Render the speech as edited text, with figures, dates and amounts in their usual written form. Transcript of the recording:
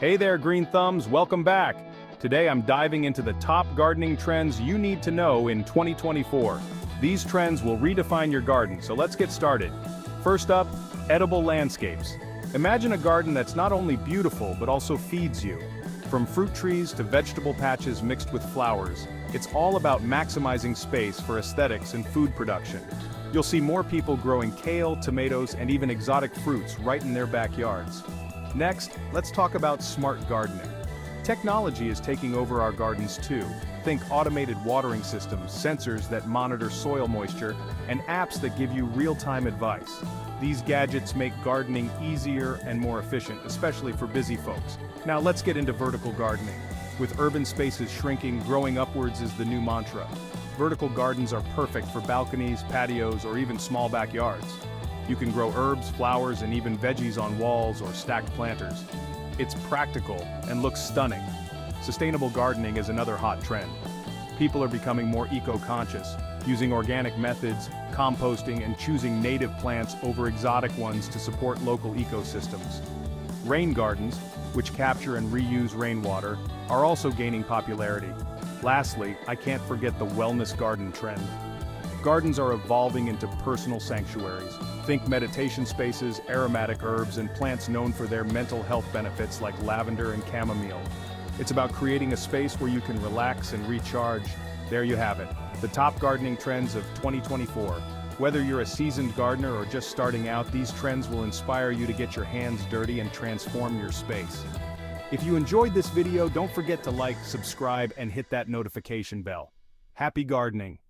Hey there, Green Thumbs, welcome back. Today I'm diving into the top gardening trends you need to know in 2024. These trends will redefine your garden, so let's get started. First up, edible landscapes. Imagine a garden that's not only beautiful but also feeds you. From fruit trees to vegetable patches mixed with flowers, it's all about maximizing space for aesthetics and food production. You'll see more people growing kale, tomatoes, and even exotic fruits right in their backyards. Next, let's talk about smart gardening. Technology is taking over our gardens too. Think automated watering systems, sensors that monitor soil moisture, and apps that give you real-time advice. These gadgets make gardening easier and more efficient, especially for busy folks. Now let's get into vertical gardening. With urban spaces shrinking, growing upwards is the new mantra. Vertical gardens are perfect for balconies, patios, or even small backyards. You can grow herbs, flowers, and even veggies on walls or stacked planters. It's practical and looks stunning. Sustainable gardening is another hot trend. People are becoming more eco-conscious, using organic methods, composting, and choosing native plants over exotic ones to support local ecosystems. Rain gardens, which capture and reuse rainwater, are also gaining popularity. Lastly, I can't forget the wellness garden trend. Gardens are evolving into personal sanctuaries. Think meditation spaces, aromatic herbs, and plants known for their mental health benefits like lavender and chamomile. It's about creating a space where you can relax and recharge. There you have it, the top gardening trends of 2024. Whether you're a seasoned gardener or just starting out, these trends will inspire you to get your hands dirty and transform your space. If you enjoyed this video, don't forget to like, subscribe, and hit that notification bell. Happy gardening!